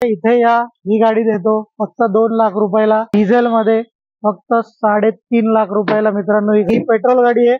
इथे या, ही गाडी देतो फक्त 2 लाख रुपयाला डिझेल मध्ये, फक्त 3.5 लाख रुपयाला मित्रांनो। ही पेट्रोल गाडी आहे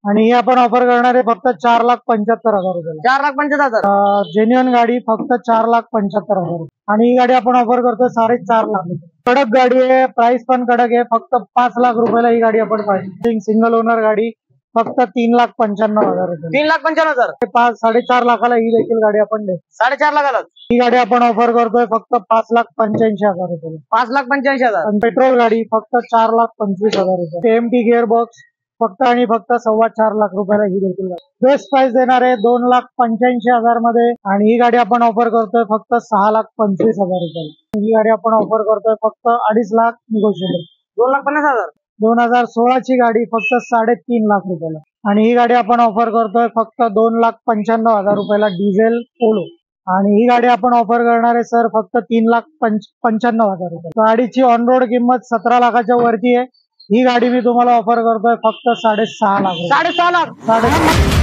आणि ही आपण ऑफर करणार आहे फक्त 4,75,000 रुपयाला। 4,75,000 जेन्युअन गाडी फक्त 4,75,000 आणि ही गाडी आपण ऑफर करतो 4.5 लाख। कडक गाडी आहे, प्राइस पण कडक आहे, फक्त 5 लाख रुपयाला ही गाडी आपण पाहिजे। सिंगल ओनर गाडी फक्त 3,95,000 रुपये। 3,95,000 4.5 लाखाला ही देखील गाडी आपण देतो। 4.5 लाखाला ही गाडी आपण ऑफर करतोय फक्त 5,85,000 रुपये। 5,85,000 पेट्रोल गाडी फक्त 4,25,000 रुपये। TMT गिअर बॉक्स फक्त आणि फक्त 4.25 लाख रुपयाला ही देखील गाडी। बेस्ट प्राइस देणार आहे 2,85,000 मध्ये आणि ही गाडी आपण ऑफर करतोय फक्त 6,25,000 रुपयाला। ही गाडी आपण ऑफर करतोय फक्त 2.5 लाख निगोशिएबल। 2,50,000 2016 ची गाडी फक्त 3.5 लाख रुपयाला आणि ही गाडी आपण ऑफर करतोय फक्त 2,95,000 रुपयाला डिझेल पोलो। आणि ही गाडी आपण ऑफर करणार आहे सर फक्त 3,95,000 रुपये। गाडीची ऑन रोड किंमत 17 लाखाच्या वरती आहे। ही गाडी मी तुम्हाला ऑफर करतोय फक्त 6.5 लाख। 6.5 लाख 6.5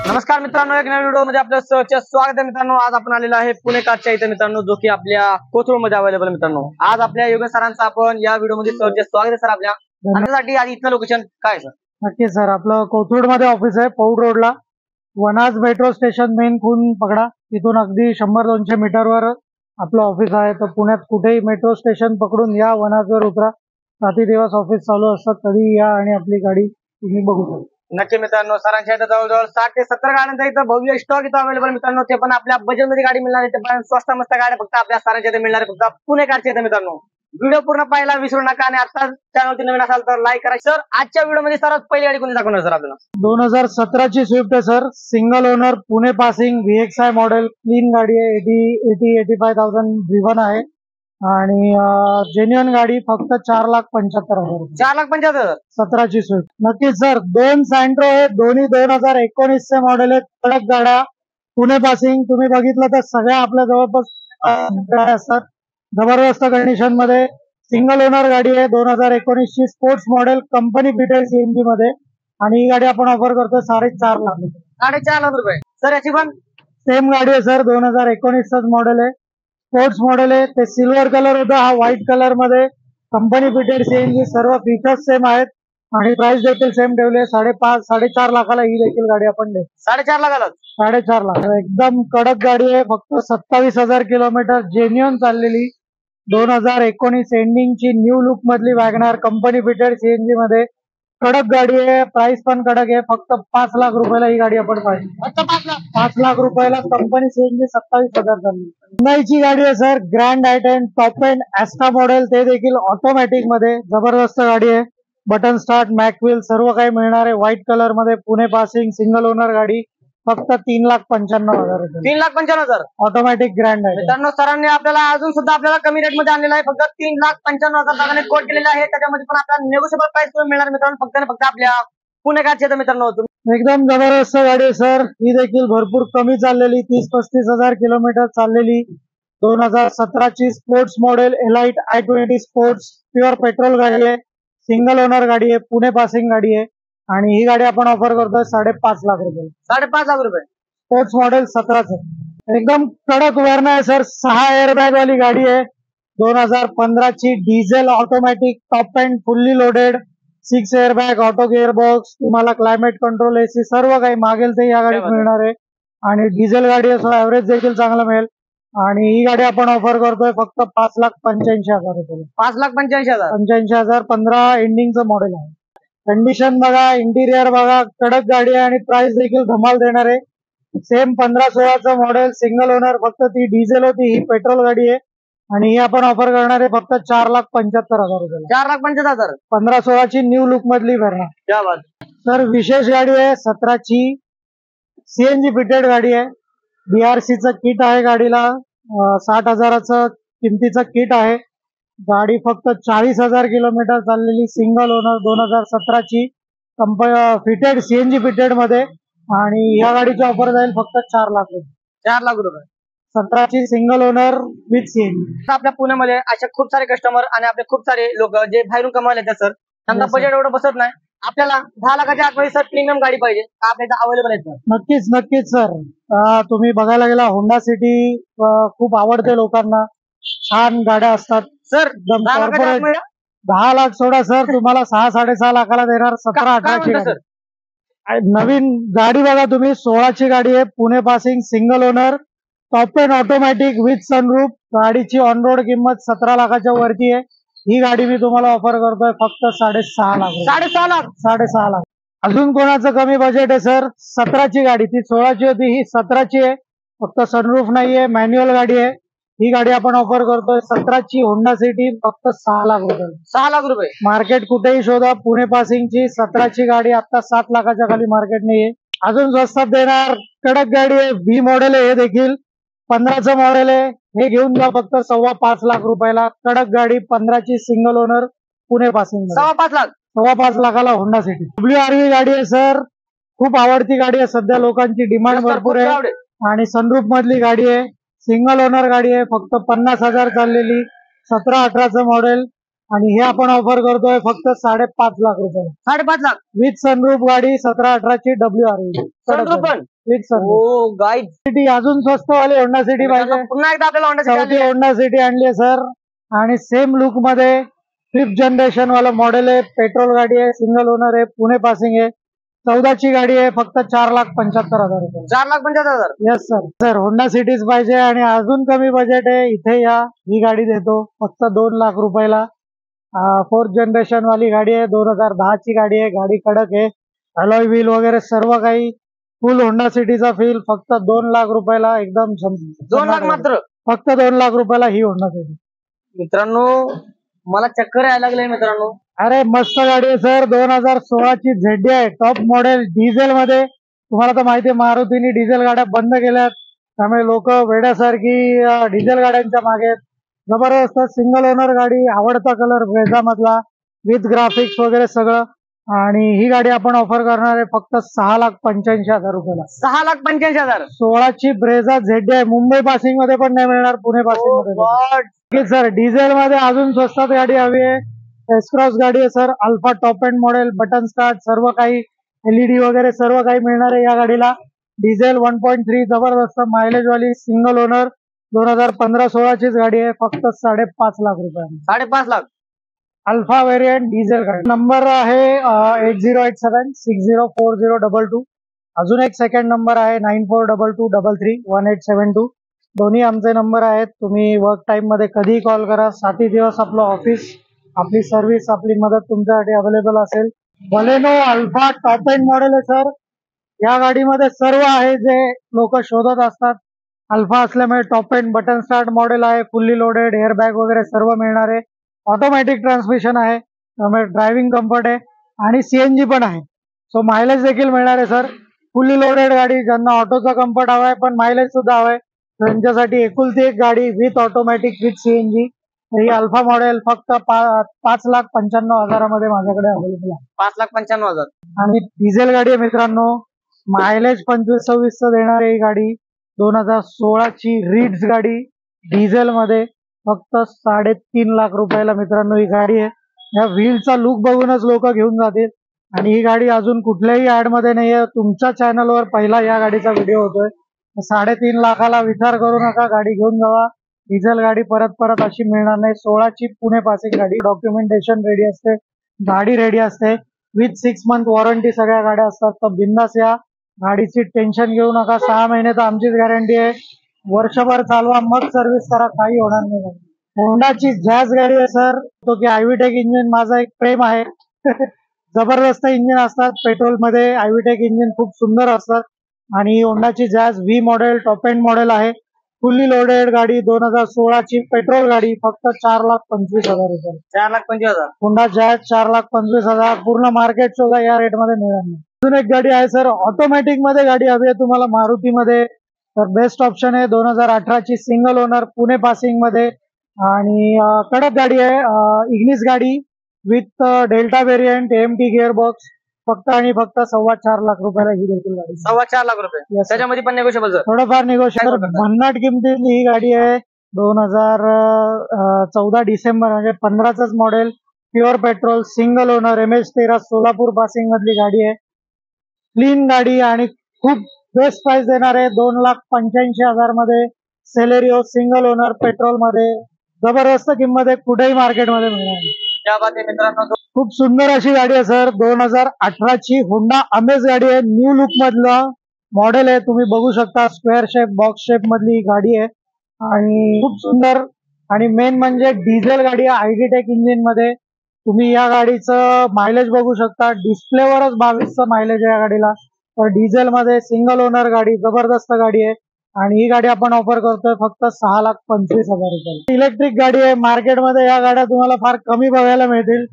नमस्कार मित्रांनो, एक नवीन व्हिडिओ मध्ये आपलं स्वागत आहे मित्रांनो। आज आपण आलेलो आहे पुणे कारच्या इथे मित्रांनो, जो की आपल्या कोथरूड मध्ये अवेलेबल मित्रांनो। आज आपल्या योगेश सरांचं आपण या व्हिडिओ मध्ये स्वागत आहे सर आपल्या। आपल्यासाठी आज इथलं लोकेशन काय सर? नक्की सर, आपलं कोथरूड मध्ये ऑफिस आहे, पौड रोडला वनाज मेट्रो स्टेशन मेन खून पकडा, तिथून अगदी 100-200 मीटरवर आपलं ऑफिस आहे। तर पुण्यात कुठेही मेट्रो स्टेशन पकडून या, वनाजवर उतरा, रात्री दिवस ऑफिस चालू असतात, कधी या आणि आपली गाडी तुम्ही बघू शकता। नक्की मित्रांनो, सरांच्या इथं जवळजवळ 60 ते 70 गाड्यांचा इथं भव्य स्टॉक इथं अवेलेबल मित्रांनो। ते पण आपल्या बजेट मध्ये गाडी मिळणार आहे, ते पण स्वस्त मस्त गाड्या फक्त आपल्या सरांच्या इथे मिळणार आहे, फक्त पुणे कारच्या इथे मित्रांनो। व्हिडिओ पूर्ण पाहायला विसरू नका आणि आता चॅनलवरती नवीन असाल तर लाईक करा। सर आजच्या व्हिडिओ मध्ये सर्वात पहिली गाडी कोणी दाखवणार सर आपल्याला? 2017 ची स्विफ्ट आहे sir, single owner Pune passing VXI model, clean गाडी आहे, 85,000 ड्रिव्हन आहे आणि जेन्युअन गाडी फक्त 4,75,000। 4,75,000 17 ची स्विफ्ट। नक्कीच सर, 2 सँट्रो आहे, दोन्ही 2019 चे मॉडेल आहेत, कडक गाड्या, पुणे पासिंग। तुम्ही बघितलं तर सगळ्या आपल्या जवळपास गाड्या असतात, जबरदस्त कंडिशन मध्ये। सिंगल ओनर गाडी आहे, 2019 ची sports model, company fitted CNG मध्ये आणि ही गाडी आपण ऑफर करतो 4.5 लाख। 4.5 लाख रुपये सर। याची पण सेम गाडी आहे सर, 2019 च मॉडेल आहे, स्पोर्ट्स मॉडेल आहे। ते सिल्वर कलर होता, हा व्हाईट कलर मध्ये, कंपनी फिटेड CNG, सर्व फीचर्स सेम आहेत आणि प्राइस देखील सेम ठेवले। 4.5 लाखाला ही देखील गाडी आपण देतो। 4.5 लाखाला 4.5 लाख एकदम कडक गाडी आहे, फक्त 27,000 किलोमीटर जेन्युअन चाललेली, 2019 एंडिंग ची न्यू लुक मधली वॅगनार, कंपनी फिटेड CNG मध्ये, कडक गाडी आहे, प्राइस पण कडक आहे, फक्त 5 लाख रुपयाला ही गाडी आपण पाहिजे। 5 लाख रुपयाला कंपनी CNG 27,000 चालली। ची गाडी आहे sir, grand i ten top end Asta model, ते देखील ऑटोमॅटिक मध्ये, जबरदस्त गाडी आहे, बटन स्टार्ट, मॅकव्हील सर्व काही मिळणार आहे, व्हाईट कलर मध्ये, पुणे पासिंग, सिंगल ओनर गाडी, फक्त 3,95,000 रुपये। 3,95,000 ऑटोमॅटिक ग्रँड आहे मित्रांनो। सरांनी आपल्याला अजून सुद्धा आपल्याला कमी रेट मध्ये आणलेला आहे, फक्त 3,95,000 टाकाने कोट केलेला आहे। त्याच्यामध्ये पण आपल्याला नेगोशिएबल प्राइस मिळणार मित्रांनो, फक्त आणि फक्त आपल्या पुणे कारच्या मित्रांनो। एकदम जबरदस्त गाडी आहे सर, ही देखील भरपूर कमी चाललेली, 30-35,000 किलोमीटर चाललेली, 2017 ची sports model, elite i20 sports, pure petrol गाडी आहे, सिंगल ओनर गाडी आहे, पुणे पासिंग गाडी आहे आणि ही गाडी आपण ऑफर करतोय 5.5 लाख रुपये। 5.5 लाख रुपये स्पोर्ट्स मॉडेल 17च, एकदम कडक वर्ण आहे सर, 6 एअरबॅग वाली गाडी आहे, 2015 ची diesel automatic, top end fully loaded, 6 airbag, auto gear box, तुम्हाला क्लायमेट कंट्रोल, AC सर्व काही मागेल ते या गाडीत मिळणार आहे आणि डिझेल गाडी आहे, ऍव्हरेज देखील चांगला मिळेल आणि ही गाडी आपण ऑफर करतोय फक्त 5,85,000 रुपये। 5,85,000 15 एंडिंगचं मॉडेल आहे। कंडिशन बघा, इंटिरियर बघा, कडक गाडी आहे आणि प्राइस देखील धमाल देणार आहे। सेम 15-16चं मॉडेल, सिंगल ओनर, फक्त ती डिझेल होती, ही पेट्रोल गाडी आहे आणि ही आपण ऑफर करणार आहे फक्त 4,75,000 रुपये। 4,75,000 15-16 ची न्यू लुक मधली व्हॅरियंट सर, विशेष गाडी आहे, 17 ची CNG फिटेड गाडी आहे, BRC चं किट आहे गाडीला, 60,000चं किमतीचं किट आहे, गाडी फक्त 40,000 किलोमीटर चाललेली, सिंगल ओनर, 2017 ची फिटेड CNG फिटेड मध्ये आणि या गाडीची ऑफर जाईल फक्त 4 लाख रुपये। 4 लाख रुपये 17 ची सिंगल ओनर विथ CNG। आपल्या पुण्यामध्ये असे खूप सारे कस्टमर आणि आपले खूप सारे लोक जे बाहेरून कमावले येतात सर, त्यांना बजेट एवढं बसत नाही आपल्याला 10 लाखाच्या आतमध्ये सर प्रीमियम गाडी पाहिजे का आपल्या इथं अवेलेबल आहे सर? नक्कीच नक्कीच सर. तुम्ही बघायला गेला होंडा सिटी खूप आवडते लोकांना. छान गाड्या असतात सर एकदम 10 लाखाच्या कॉर्पोरेट. आतमध्ये 10 लाख सोडा सर, तुम्हाला 6-6.5 लाखाला देणार 17-18 ची म्हणता गाडी. सर? नवीन गाडी बघा तुम्ही, 16 ची गाडी आहे, Pune passing, single owner, top end automatic with sunroof. गाडीची ऑन रोड किंमत 17 लाखाच्या वरती आहे. ही गाडी मी तुम्हाला ऑफर करतोय फक्त 6.5 लाख रुपये. 6.5 लाख. 6.5 लाख. अजून कोणाचं कमी बजेट आहे सर? 17 ची गाडी, ती 16 ची होती, ही 17 ची आहे. फक्त सनरूफ नाहीये, मॅन्युअल गाडी आहे. ही गाडी आपण ऑफर करतोय 17 ची होंडा सिटी फक्त 6 लाख रुपये. 6 लाख रुपये. मार्केट कुठेही शोधा, पुणे पासिंगची 17 ची गाडी आता 7 लाखाच्या खाली मार्केट नाहीये. अजून स्वस्तात देणार कडक गाडी आहे, व्ही मॉडेल आहे, हे देखील 15चं मॉडेल आहे. हे घेऊन जा फक्त 5.25 लाख रुपयाला. कडक गाडी 15ची single owner Pune passing. 5.25 lakh. 5.25 लाखाला होंडा सिटी. WRV गाडी आहे सर, खूप आवडती गाडी आहे, सध्या लोकांची डिमांड सर, भरपूर खूप आहे. आवडेल. आणि सनरूफ मधली गाडी आहे, सिंगल ओनर गाडी आहे, फक्त 50,000 चाललेली, 17-18चं मॉडेल. आणि हे आपण ऑफर करतोय फक्त 5.5 लाख रुपये. 5.5 लाख विथ सनरूफ गाडी 17-18ची WRV सनरूफ पण. With sunroof. Oh guys, City अजून स्वस्त वाली होंडा सिटी पाहिजे, पुन्हा एकदा आपल्याला होंडा सिटी आली चौथी आहे. होंडा सिटी आणली आहे सर. आणि सेम लुक मध्ये 5th जनरेशन वाला मॉडेल आहे, पेट्रोल गाडी आहे, सिंगल ओनर आहे, पुणे पासिंग आहे, 14ची गाडी आहे, फक्त 4,75,000 रुपये. 4,75,000. Yes sir. Sir Honda cities पाहिजे आणि अजून कमी बजेट आहे, इथे या, ही गाडी देतो फक्त 2 लाख रुपयाला. 4th जनरेशन वाली गाडी आहे, 2010ची गाडी आहे. गाडी कडक आहे, अलॉय व्हील वगैरे सर्व काही, फुल होंडा सिटीचा फील, फक्त 2 लाख रुपयाला एकदम 2 लाख मात्र. फक्त 2 लाख रुपयाला ही होंडा सिटी. मित्रांनो मला चक्कर यायला लागले मित्रांनो. अरे मस्त गाडी आहे सर, 2016ची ZD आहे, टॉप मॉडेल, डिझेल मध्ये. तुम्हाला तर माहिती आहे मारुतीने डिझेल गाड्या बंद केल्यात, त्यामुळे लोक वेड्यासारखी डिझेल गाड्यांच्या मागे आहेत. जबरदस्त सिंगल ओनर गाडी, आवडता कलर ब्रेझा मधला, विथ ग्राफिक्स वगैरे सगळं. आणि ही गाडी आपण ऑफर करणार आहे फक्त 6,85,000 रुपयाला. 6,85,000. 16ची ब्रेझा ZD आहे, मुंबई पासिंग मध्ये पण नाही मिळणार, पुणे पासिंग मध्ये. सर डिझेल मध्ये अजून स्वस्तात गाडी हवी आहे, एसक्रॉस गाडी आहे sir, alpha top end model, button start, सर्व काही, LED वगैरे सर्व काही मिळणार आहे या गाडीला. डिझेल 1.3, जबरदस्त मायलेज वाली, सिंगल ओनर, 2015-16 चीच गाडी आहे, फक्त 5.5 लाख रुपये. 5.5 लाख. अल्फा व्हेरियंट डिझेल गाडी. नंबर आहे 8087604022. अजून एक सेकंड नंबर आहे 9422331872. दोन्ही आमचे नंबर आहेत. तुम्ही वर्क टाइम मध्ये कधीही कॉल करा. 7 दिवस आपलं ऑफिस, आपली सर्व्हिस, आपली मदत तुमच्यासाठी अवेलेबल असेल. Baleno alpha top end model आहे सर. या गाडीमध्ये सर्व आहे जे लोक शोधत असतात. अल्फा असल्यामुळे top end button start model आहे, फुल्ली लोडेड, एअरबॅग वगैरे सर्व मिळणार आहे. ऑटोमॅटिक ट्रान्समिशन आहे, त्यामुळे ड्रायव्हिंग कम्फर्ट आहे आणि CNG पण आहे. सो मायलेज देखील मिळणार आहे सर. फुल्ली लोडेड गाडी, ज्यांना ऑटोचा कम्फर्ट हवाय पण मायलेज सुद्धा हवाय त्यांच्यासाठी एकुलती एक गाडी with automatic with CNG. He alpha model फक्त 5,95,000 मध्ये माझ्याकडे अवेलेबल आहे. 5,95,000. आणि डिझेल गाडी आहे मित्रांनो, मायलेज 25-26 देणार आहे ही गाडी. 2016ची रिड्स गाडी, डिझेल मध्ये, फक्त 3.5 लाख रुपयाला मित्रांनो ही गाडी आहे. या व्हीलचा लुक बघूनच लोक घेऊन जातील. आणि ही गाडी अजून कुठल्याही ऍड मध्ये नाहीये, तुमच्या चॅनलवर पहिला या गाडीचा व्हिडिओ होतोय. 3.5 लाखाला विचार करू नका, गाडी घेऊन जावा. डिझेल गाडी परत परत अशी मिळणार नाही. 16ची पुणे पासिंग गाडी, डॉक्युमेंटेशन रेडी असते, गाडी रेडी असते, विथ 6 मंथ वॉरंटी सगळ्या गाड्या असतात. तर बिंदास या, गाडीची टेन्शन घेऊ नका. 6 महिने तर आमचीच गॅरंटी आहे, वर्षभर चालवा मग सर्व्हिस करा, काही होणार नाही. होंडाची जॅज गाडी आहे सर, तो की आयव्हीटेक इंजिन माझा एक प्रेम आहे. जबरदस्त इंजिन असतात पेट्रोल मध्ये, आयव्हीटेक इंजिन खूप सुंदर असतात. आणि होंडाची jazz V model top end model आहे, फुल्ली लोडेड गाडी, 2016ची पेट्रोल गाडी, फक्त 4,25,000 रुपये. 4,25,000. Honda jazz 4,25,000. पूर्ण मार्केट सुद्धा या रेट मध्ये मिळणार नाही. अजून एक गाडी आहे सर, ऑटोमॅटिक मध्ये गाडी हवी आहे तुम्हाला मारुतीमध्ये, तर बेस्ट ऑप्शन आहे. 2018ची सिंगल ओनर, पुणे पासिंग मध्ये, आणि कडक गाडी आहे, इग्निस गाडी with delta variant, AMT gear box, फक्त आणि फक्त 4.25 लाख रुपयाला ही देखील गाडी. 4.25 लाख रुपये. Yes, sir. त्याच्यामध्ये पण नेगोशिएबल सर. थोडंफार निगोशिएबल. भन्नाट किमतीतली ही गाडी आहे. 2014 डिसेंबर म्हणजे 15च model, pure petrol single owner MH13 Solapur passing मधली गाडी आहे. क्लीन गाडी आणि खूप बेस्ट प्राइस देणार आहे. 2,85,000 मध्ये सेलेरिओ सिंगल ओनर पेट्रोल मध्ये जबरदस्त किंमत आहे, कुठेही मार्केटमध्ये मिळणार नाही. त्या बात आहे मित्रांनो. खूप सुंदर अशी गाडी आहे सर. 2018 ची होंडा अमेज गाडी आहे. न्यू लुक मधलं मॉडेल आहे. तुम्ही बघू शकता स्क्वेअर शेप बॉक्स शेप मधली गाडी आहे आणि खूप सुंदर. आणि मेन म्हणजे डिझेल गाडी आहे आयडीटेक इंजिन मध्ये. तुम्ही या गाडीचं मायलेज बघू शकता. डिस्प्लेवरच 22चं मायलेज आहे या गाडीला. तर डिझेल मध्ये सिंगल ओनर गाडी जबरदस्त गाडी आहे आणि ही गाडी आपण ऑफर करतोय फक्त 6,25,000 रुपये. इलेक्ट्रिक गाडी आहे. मार्केटमध्ये या गाड्या तुम्हाला फार कमी बघायला मिळतील.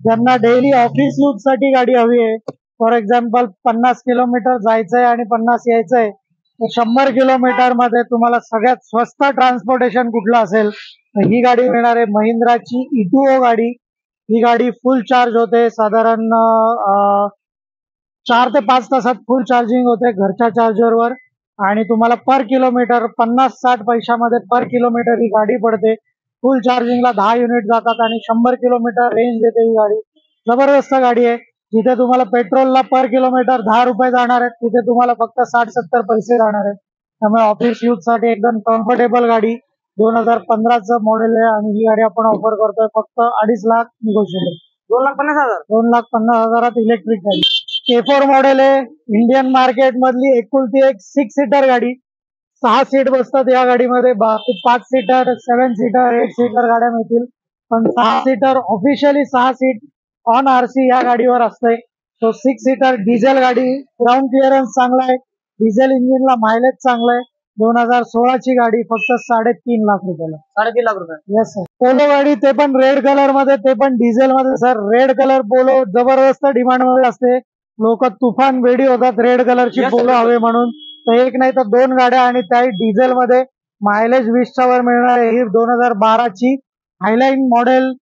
ज्यांना डेली ऑफिस यूज साठी गाडी हवी आहे, फॉर एक्झाम्पल 50 किलोमीटर जायचंय आणि 50 यायचंय, तर 100 किलोमीटर मध्ये तुम्हाला सगळ्यात स्वस्त ट्रान्सपोर्टेशन कुठलं असेल तर ही गाडी मिळणार आहे. महिंद्राची E2O गाडी. ही गाडी फुल चार्ज होते. साधारण 4 ते 5 तासात फुल चार्जिंग होते घरच्या चार्जरवर आणि तुम्हाला पर किलोमीटर 50-60 पैशामध्ये पर किलोमीटर ही गाडी पडते. फुल चार्जिंगला 10 युनिट जातात आणि 100 किलोमीटर रेंज देते ही गाडी. जबरदस्त गाडी आहे. जिथे तुम्हाला पेट्रोलला पर किलोमीटर 10 रुपये जाणार आहेत तिथे तुम्हाला फक्त 60-70 पैसे जाणार आहेत. त्यामुळे ऑफिस यूज साठी एकदम कम्फर्टेबल गाडी. 2015चं मॉडेल आहे आणि ही गाडी आपण ऑफर करतोय फक्त 2.5 लाख निगोशिएबल. 2,50,000. 2,50,000 इलेक्ट्रिक गाडी. K4 मॉडेल आहे. इंडियन मार्केट मधली एकुलती एक 6 सीटर गाडी. 6 सीट बसतात या गाडीमध्ये. बाकी 5 सीटर 7 सीटर 8 सीटर गाड्या मिळतील, पण 6 seater officially 6 seat on RC या गाडीवर असते. तो 6 सीटर डिझेल गाडी. ग्राउंड क्लिअरन्स चांगला आहे. डिझेल इंजिनला मायलेज चांगलं आहे. 2016 ची गाडी फक्त 3.5 लाख रुपयाला. 3.5 लाख रुपये. Yes sir. पोलो गाडी ते पण रेड कलर मध्ये, ते पण डिझेल मध्ये सर. रेड कलर पोलो जबरदस्त डिमांड मध्ये असते. लोक तुफान वेडी होतात रेड कलरची Yes, पोलो sir. हवे म्हणून. तर एक नाही तर 2 गाड्या आणि त्याही डिझेल मध्ये. मायलेज 20च्या वर मिळणार आहे. ही 2012 ची हायलाईन मॉडेल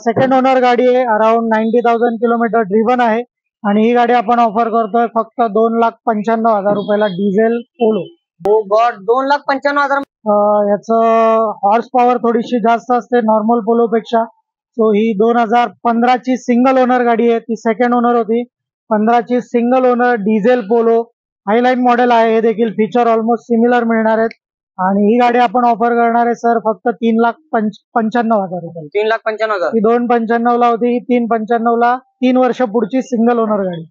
सेकंड ओनर गाडी आहे. अराउंड 90,000 किलोमीटर ड्रिव्हन आहे आणि ही गाडी आपण ऑफर करतोय फक्त 2,95,000 रुपयाला. Diesel Polo. Oh God, 2,95,000. याचं हॉर्स पॉवर थोडीशी जास्त असते नॉर्मल पोलो पेक्षा. सो ही 2015 ची सिंगल ओनर गाडी आहे. ती सेकंड ओनर होती. 15 ची single owner diesel Polo Highline model आहे. हे देखील फीचर ऑलमोस्ट सिमिलर मिळणार आहेत आणि ही गाडी आपण ऑफर करणार आहे सर फक्त 3,95,000 रुपये. 3,95,000. ही 2,95 ला होती. ही 3,95 ला 3 वर्ष पुढची सिंगल ओनर गाडी.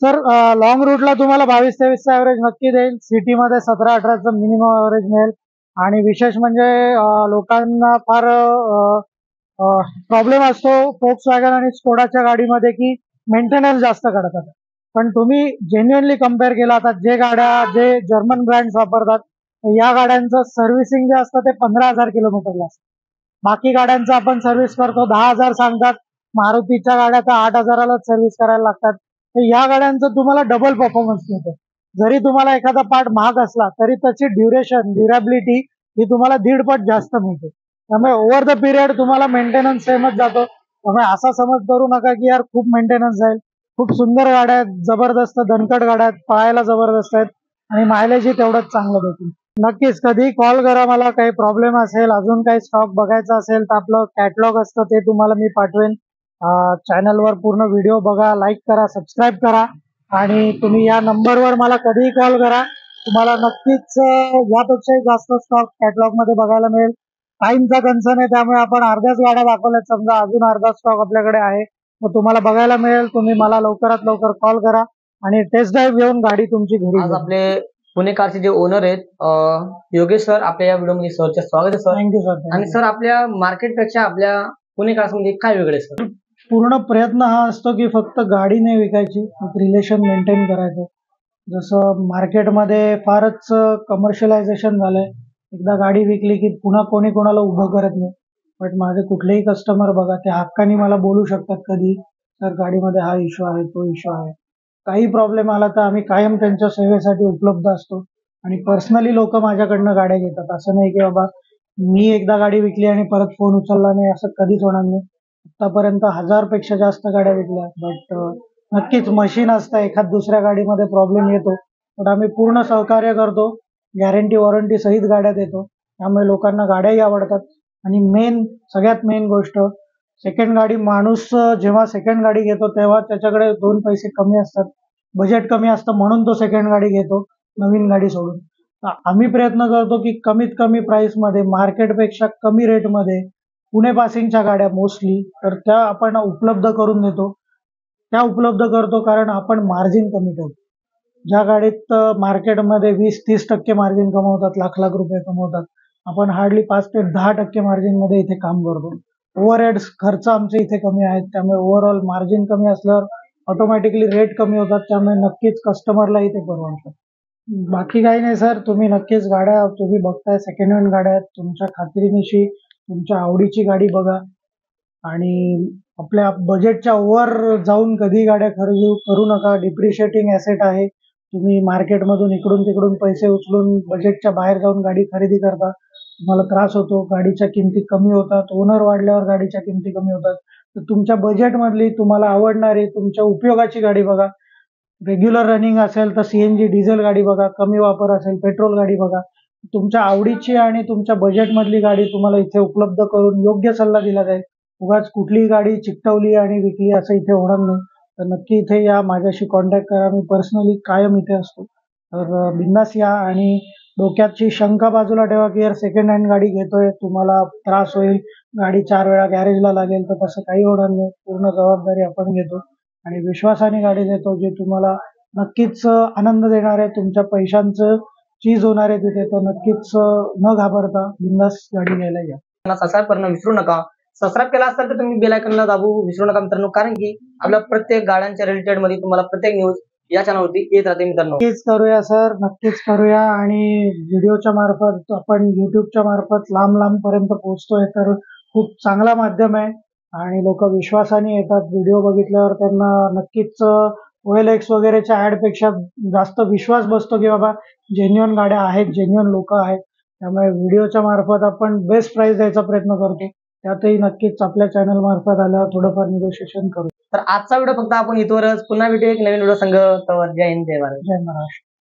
सर लॉंग रूटला तुम्हाला 22-23चा ऍव्हरेज नक्की देईल. सिटीमध्ये 17-18चं मिनिमम ऍव्हरेज मिळेल. आणि विशेष म्हणजे लोकांना फार प्रॉब्लेम असतो फोक्सवॅगन आणि स्कोडाच्या गाडीमध्ये की मेंटेनन्स जास्त करतात. पण तुम्ही जेन्युअनली कम्पेअर केला आता जे जर्मन ब्रँड्स वापरतात या गाड्यांचं सर्व्हिसिंग जे असतं ते 15,000 किलोमीटरला असतं. बाकी गाड्यांचं आपण सर्व्हिस करतो 10,000 सांगतात. मारुतीच्या गाड्या तर 8,000लाच सर्व्हिस करायला लागतात. तर या गाड्यांचं तुम्हाला डबल परफॉर्मन्स मिळतो. जरी तुम्हाला एखादा पार्ट महाग असला तरी त्याची ड्युरेबिलिटी ही तुम्हाला 1.5 पट जास्त मिळते. त्यामुळे ओव्हर द पिरियड तुम्हाला मेंटेनन्स सेमच जातो. त्यामुळे असा समज करू नका की यार खूप मेंटेनन्स जाईल. खूप सुंदर गाड्या आहेत, जबरदस्त दणकट गाड्या आहेत, पळायला जबरदस्त आहेत आणि मायलेजही तेवढंच चांगलं देतील. नक्कीच कधी कॉल करा मला. काही प्रॉब्लेम असेल, अजून काही स्टॉक बघायचा असेल तर आपलं कॅटलॉग असतं ते तुम्हाला मी पाठवेन. चॅनलवर पूर्ण व्हिडिओ बघा, लाईक करा, सबस्क्राईब करा आणि तुम्ही या नंबरवर मला कधीही कॉल करा. तुम्हाला नक्कीच यापेक्षाही जास्त स्टॉक कॅटलॉग मध्ये बघायला मिळेल. टाइमचा कन्सर्न आहे त्यामुळे आपण अर्ध्याच गाड्या दाखवल्यात. समजा अजून अर्धा स्टॉक आपल्याकडे आहे तर तुम्हाला बघायला मिळेल. तुम्ही मला लवकरात लवकर कॉल करा आणि टेस्ट ड्राईव्ह घेऊन गाडी तुमची घरी आज घेऊन. आपले पुणे कारचे जे ओनर आहेत योगेश सर, आपल्या या व्हिडिओ मध्ये सरचे स्वागत आहे सर. Thank you sir. आणि सर आपल्या मार्केटपेक्षा आपल्या पुणे कार्स मध्ये काय वेगळे सर? पूर्ण प्रयत्न हा असतो की फक्त गाडी नाही विकायची, एक रिलेशन मेंटेन करायचं. जसं मार्केटमध्ये फारच कमर्शियलायझेशन झालंय. एकदा गाडी विकली की पुन्हा कोणी कोणाला उभं करत नाही. बट माझे कुठलेही कस्टमर बघा ते हक्कानी मला बोलू शकतात कधी, तर गाडीमध्ये हा इश्यू आहे, तो इश्यू आहे. काही प्रॉब्लेम आला तर आम्ही कायम त्यांच्या सेवेसाठी उपलब्ध असतो. आणि पर्सनली लोक माझ्याकडनं गाड्या घेतात. असं नाही की बाबा मी एकदा गाडी विकली आणि परत फोन उचलला नाही, असं कधीच होणार नाही. आतापर्यंत 1000 पेक्षा जास्त गाड्या विकल्या. बट नक्कीच मशीन असतं, एखाद दुसऱ्या गाडीमध्ये प्रॉब्लेम येतो, पण आम्ही पूर्ण सहकार्य करतो. गॅरंटी वॉरंटी सहित गाड्या देतो. त्यामुळे लोकांना गाड्याही आवडतात. आणि सगळ्यात मेन गोष्ट सेकंड गाडी माणूस जेव्हा सेकंड गाडी घेतो तेव्हा त्याच्याकडे 2 पैसे कमी असतात, बजेट कमी असतं म्हणून तो सेकंड गाडी घेतो नवीन गाडी सोडून. आम्ही प्रयत्न करतो की कमीत कमी प्राइसमध्ये मार्केटपेक्षा कमी रेटमध्ये पुणे पासिंगच्या गाड्या मोस्टली तर त्या आपण उपलब्ध करून देतो. त्या उपलब्ध करतो कारण आपण मार्जिन कमी ठेवतो. ज्या गाडीत मार्केटमध्ये 20-30% मार्जिन कमवतात, लाख रुपये कमवतात, आपण हार्डली 5 ते 10% मार्जिनमध्ये इथे काम करतो. ओव्हरहेड्स खर्च आमचे इथे कमी आहेत, त्यामुळे ओव्हरऑल मार्जिन कमी असल्यावर ऑटोमॅटिकली रेट कमी होतात, त्यामुळे नक्कीच कस्टमरला इथे परवडतं. बाकी काही नाही सर, तुम्ही नक्कीच गाड्या तुम्ही बघताय सेकंड हँड गाड्या आहेत, तुमच्या खात्रीनिशी तुमच्या आवडीची गाडी बघा आणि आपल्या बजेटच्या ओव्हर जाऊन कधी गाड्या खरेदी करू नका. डिप्रिशिएटिंग ॲसेट आहे. तुम्ही मार्केटमधून इकडून तिकडून पैसे उचलून बजेटच्या बाहेर जाऊन गाडी खरेदी करता, तुम्हाला त्रास होतो. गाडीच्या किमती कमी होतात. ओनर वाढल्यावर गाडीच्या किमती कमी होतात. तर तुमच्या बजेटमधली तुम्हाला आवडणारी तुमच्या उपयोगाची गाडी बघा. रेग्युलर रनिंग असेल तर सीएनजी डिझेल गाडी बघा, कमी वापर असेल पेट्रोल गाडी बघा. तुमच्या आवडीची आणि तुमच्या बजेटमधली गाडी तुम्हाला इथे उपलब्ध करून योग्य सल्ला दिला जाईल. उगाच कुठलीही गाडी चिकटवली आणि विकली असं इथे होणार नाही. तर नक्की इथे या, माझ्याशी कॉन्टॅक्ट करा. मी पर्सनली कायम इथे असतो. तर बिंदास या आणि डोक्याची शंका बाजूला ठेवा की यार सेकंड हँड गाडी घेतोय, तुम्हाला त्रास होईल, गाडी 4 वेळा गॅरेजला लागेल, तर तसं काही होणार नाही. पूर्ण जबाबदारी आपण घेतो आणि विश्वासाने गाडी देतो, जे तुम्हाला नक्कीच आनंद देणार आहे. तुमच्या पैशांचं चीज होणार आहे तिथे. तर नक्कीच न घाबरता बिंदास गाडी घ्यायला या. सबस्क्राईब करणं विसरू नका. सबस्क्राईब केला असेल तर तुम्ही बेल आयकॉनला दाबू विसरू नका मित्रांनो, कारण की आपल्या प्रत्येक गाड्यांच्या रिलेटेड मध्ये तुम्हाला प्रत्येक न्यूज या चॅनलवरती येत राहते मित्रांनो. नक्कीच करूया सर, नक्कीच करूया आणि व्हिडिओच्या मार्फत आपण युट्यूबच्या मार्फत लांब लांब पर्यंत पोहोचतोय, तर खूप चांगला माध्यम आहे आणि लोक विश्वासाने येतात. व्हिडिओ बघितल्यावर त्यांना नक्कीच OLX वगैरेच्या ऍड पेक्षा जास्त विश्वास बसतो की बाबा जेन्युअन गाड्या आहेत, जेन्युअन लोक आहेत. त्यामुळे व्हिडिओच्या मार्फत आपण बेस्ट प्राइस द्यायचा प्रयत्न करतो. त्यातही नक्कीच आपल्या चॅनल मार्फत आल्यावर थोडंफार निगोशिएशन करू. तर आजचा व्हिडिओ फक्त आपण इथवरच. पुन्हा भेटू एक नवीन व्हिडिओ संघ. जय हिंद, जय भारत. जय महाराष्ट्र.